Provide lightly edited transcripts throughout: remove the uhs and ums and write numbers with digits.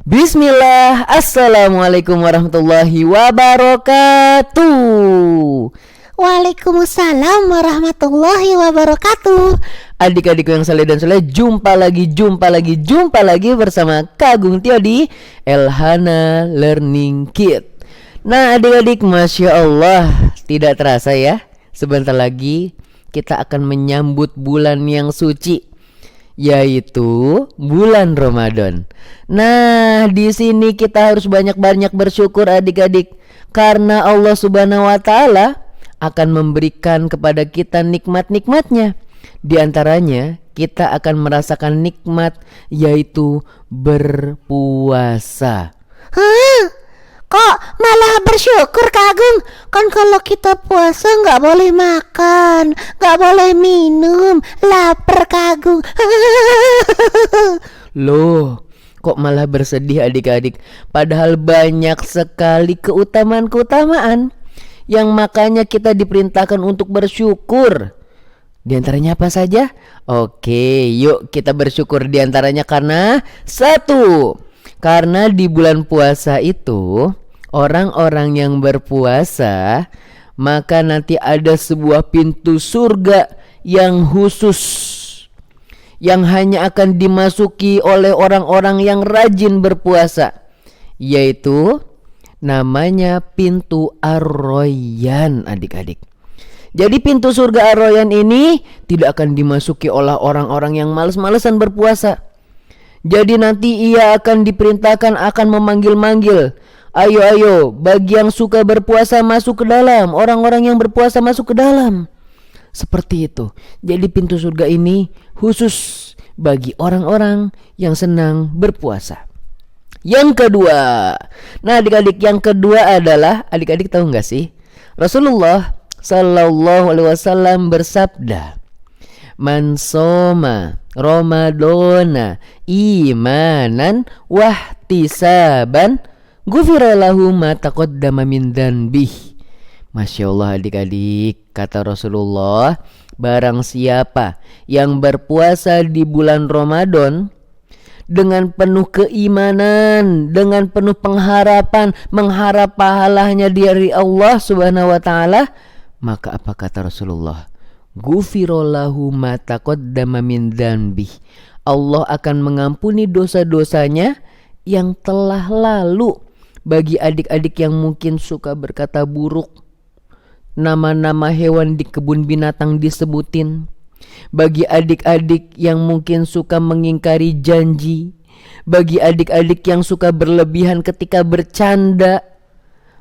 Bismillah, Assalamualaikum warahmatullahi wabarakatuh. Waalaikumsalam warahmatullahi wabarakatuh. Adik-adikku yang saleh dan soleh, jumpa lagi bersama Kagung Tio di Elhana Learning Kit. Nah adik-adik, Masya Allah, tidak terasa ya, sebentar lagi kita akan menyambut bulan yang suci, yaitu bulan Ramadan. Nah, di sini kita harus banyak-banyak bersyukur adik-adik, karena Allah Subhanahu wa taala akan memberikan kepada kita nikmat-nikmatnya. Di antaranya kita akan merasakan nikmat, yaitu berpuasa. Hah? Kok malah bersyukur Kak Agung? Kan kalau kita puasa nggak boleh makan, nggak boleh minum, lapar Kak Agung. Loh, kok malah bersedih adik-adik? Padahal banyak sekali keutamaan-keutamaan yang makanya kita diperintahkan untuk bersyukur. Di antaranya apa saja? Oke, yuk kita bersyukur di antaranya karena satu, karena di bulan puasa itu orang-orang yang berpuasa, maka nanti ada sebuah pintu surga yang khusus, yang hanya akan dimasuki oleh orang-orang yang rajin berpuasa, yaitu namanya pintu Ar-Royan adik-adik. Jadi pintu surga Ar-Royan ini tidak akan dimasuki oleh orang-orang yang malas-malesan berpuasa. Jadi nanti ia akan diperintahkan, akan memanggil-manggil, ayo, bagi yang suka berpuasa masuk ke dalam, orang-orang yang berpuasa masuk ke dalam. Seperti itu. Jadi pintu surga ini khusus bagi orang-orang yang senang berpuasa. Yang kedua, nah adik-adik, yang kedua adalah, adik-adik tahu nggak sih, Rasulullah Sallallahu Alaihi Wasallam bersabda, "Man soma Ramadana imanan wahtisaban ghufira lahu ma taqaddama min dzanbih." Masya Allah adik-adik, kata Rasulullah, barang siapa yang berpuasa di bulan Ramadan dengan penuh keimanan, dengan penuh pengharapan, mengharap pahalanya dari Allah Subhanahu wa taala, maka apa kata Rasulullah? Ghufirallahu ma taqaddama min dzanbih. Allah akan mengampuni dosa-dosanya yang telah lalu. Bagi adik-adik yang mungkin suka berkata buruk, nama-nama hewan di kebun binatang disebutin. Bagi adik-adik yang mungkin suka mengingkari janji, bagi adik-adik yang suka berlebihan ketika bercanda,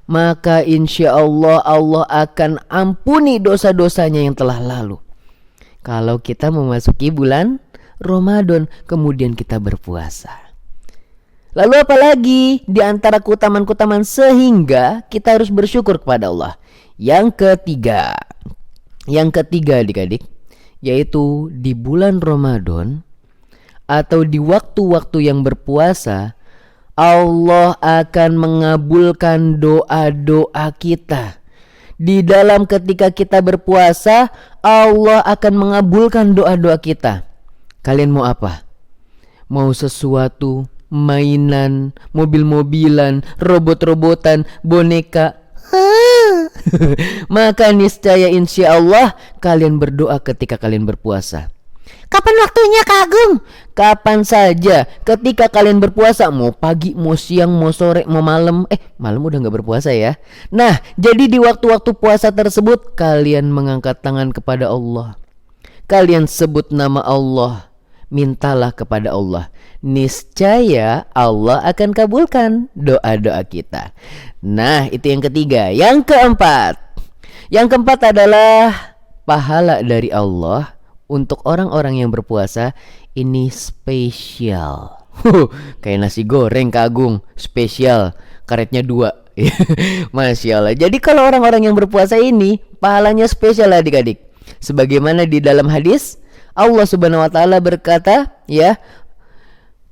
maka insya Allah Allah akan ampuni dosa-dosanya yang telah lalu. Kalau kita memasuki bulan Ramadan kemudian kita berpuasa. Lalu apalagi di antara keutamaan-keutamaan sehingga kita harus bersyukur kepada Allah? Yang ketiga adik-adik, yaitu di bulan Ramadan atau di waktu-waktu yang berpuasa, Allah akan mengabulkan doa-doa kita. Di dalam ketika kita berpuasa, Allah akan mengabulkan doa-doa kita. Kalian mau apa? Mau sesuatu, mainan, mobil-mobilan, robot-robotan, boneka? Maka niscaya insya Allah kalian berdoa ketika kalian berpuasa. Kapan waktunya Kak Agung? Kapan saja ketika kalian berpuasa, mau pagi, mau siang, mau sore, mau malam. Malam udah gak berpuasa ya. Nah, jadi di waktu-waktu puasa tersebut kalian mengangkat tangan kepada Allah, kalian sebut nama Allah, mintalah kepada Allah. Niscaya Allah akan kabulkan doa-doa kita. Nah, itu yang ketiga. Yang keempat adalah pahala dari Allah untuk orang-orang yang berpuasa ini spesial. Kayak nasi goreng Kak Agung, spesial, karetnya 2. Masya Allah. Jadi kalau orang-orang yang berpuasa ini pahalanya spesial adik-adik. Sebagaimana di dalam hadis, Allah Subhanahu wa taala berkata, ya,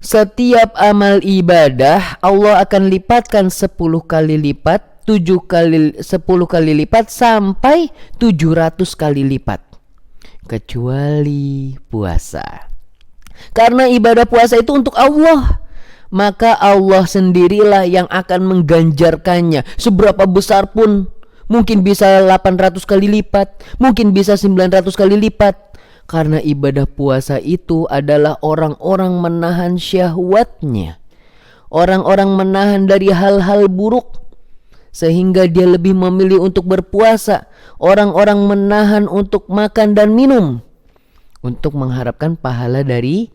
setiap amal ibadah Allah akan lipatkan 10 kali lipat, 10 kali lipat sampai 700 kali lipat, kecuali puasa. Karena ibadah puasa itu untuk Allah. maka Allah sendirilah yang akan mengganjarkannya. Seberapa besar pun, mungkin bisa 800 kali lipat, mungkin bisa 900 kali lipat. Karena ibadah puasa itu adalah orang-orang menahan syahwatnya, orang-orang menahan dari hal-hal buruk, sehingga dia lebih memilih untuk berpuasa. Orang-orang menahan untuk makan dan minum untuk mengharapkan pahala dari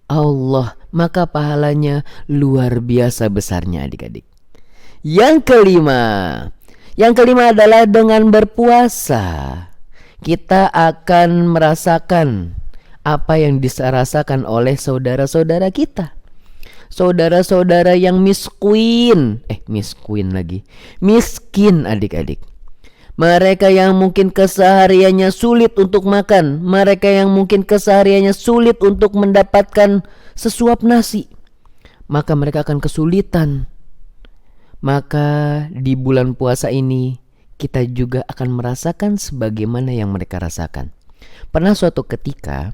Allah, maka pahalanya luar biasa besarnya adik-adik. Yang kelima adalah dengan berpuasa kita akan merasakan apa yang dirasakan oleh saudara-saudara kita. Saudara-saudara yang miskin adik-adik. Mereka yang mungkin kesehariannya sulit untuk makan, mereka yang mungkin kesehariannya sulit untuk mendapatkan sesuap nasi, maka mereka akan kesulitan. Maka di bulan puasa ini kita juga akan merasakan sebagaimana yang mereka rasakan. Pernah suatu ketika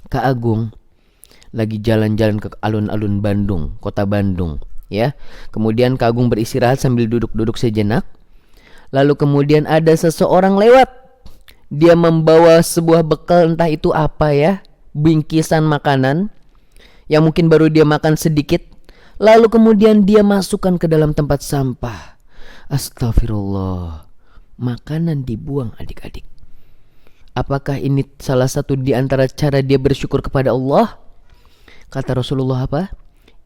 Kak Agung lagi jalan-jalan ke alun-alun Bandung, kota Bandung, ya. Kemudian Kak Agung beristirahat sambil duduk-duduk sejenak. Lalu kemudian ada seseorang lewat. Dia membawa sebuah bekal, entah itu apa ya, bingkisan makanan yang mungkin baru dia makan sedikit. Lalu kemudian dia masukkan ke dalam tempat sampah. Astagfirullah. Makanan dibuang adik-adik. Apakah ini salah satu di antara cara dia bersyukur kepada Allah? Kata Rasulullah apa?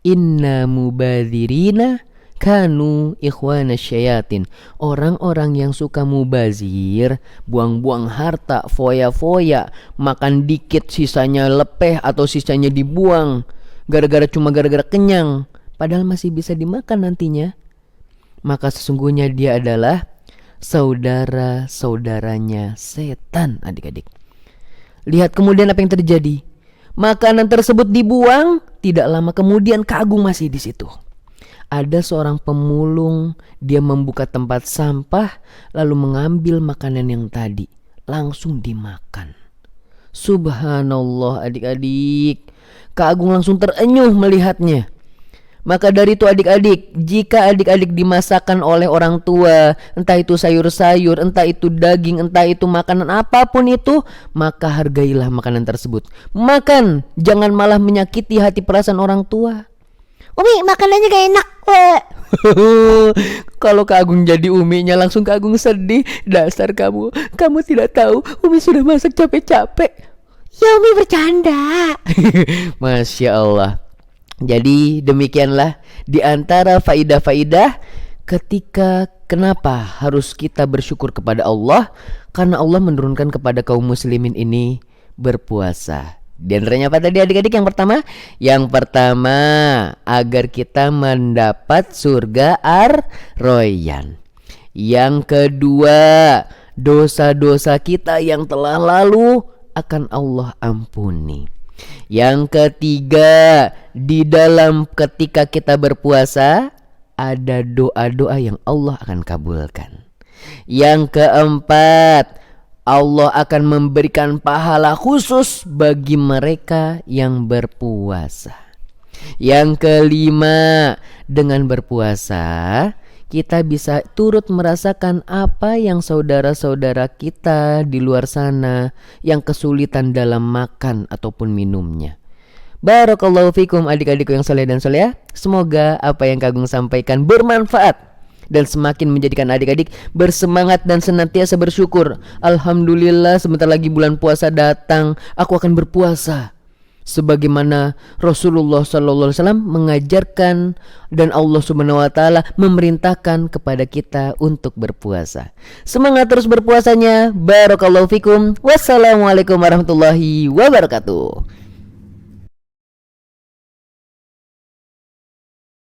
Inna mubadzirina kanu ikhwana syayatin. Orang-orang yang suka mubazir, buang-buang harta, foya-foya, makan dikit sisanya lepeh atau sisanya dibuang gara-gara kenyang, padahal masih bisa dimakan nantinya, maka sesungguhnya dia adalah saudara-saudaranya setan adik-adik. Lihat kemudian apa yang terjadi. Makanan tersebut dibuang, tidak lama kemudian Kak Agung masih di situ. Ada seorang pemulung, dia membuka tempat sampah lalu mengambil makanan yang tadi, langsung dimakan. Subhanallah adik-adik. Kak Agung langsung terenyuh melihatnya. Maka dari itu adik-adik, jika adik-adik dimasakkan oleh orang tua, entah itu sayur-sayur, entah itu daging, entah itu makanan apapun itu, maka hargailah makanan tersebut. Makan, jangan malah menyakiti hati perasaan orang tua. Umi, makanannya gak enak. Kalau Kak Agung jadi uminya, langsung Kak Agung sedih. Dasar kamu tidak tahu Umi sudah masak capek-capek. Ya Umi bercanda. Masya Allah. Jadi demikianlah di antara faidah-faidah ketika kenapa harus kita bersyukur kepada Allah, karena Allah menurunkan kepada kaum muslimin ini berpuasa. Di antaranya apa tadi adik-adik? Yang pertama agar kita mendapat surga ar-royan. Yang kedua, dosa-dosa kita yang telah lalu akan Allah ampuni. Yang ketiga, di dalam ketika kita berpuasa ada doa-doa yang Allah akan kabulkan. Yang keempat, Allah akan memberikan pahala khusus bagi mereka yang berpuasa. Yang kelima, dengan berpuasa kita bisa turut merasakan apa yang saudara-saudara kita di luar sana yang kesulitan dalam makan ataupun minumnya. Barakallahu fikum adik-adikku yang soleh dan solehah. Semoga apa yang Kak Agung sampaikan bermanfaat dan semakin menjadikan adik-adik bersemangat dan senantiasa bersyukur. Alhamdulillah, sebentar lagi bulan puasa datang, aku akan berpuasa sebagaimana Rasulullah SAW mengajarkan dan Allah Subhanahu wa taala memerintahkan kepada kita untuk berpuasa. Semangat terus berpuasanya. Barakallahu fikum. Wassalamualaikum warahmatullahi wabarakatuh.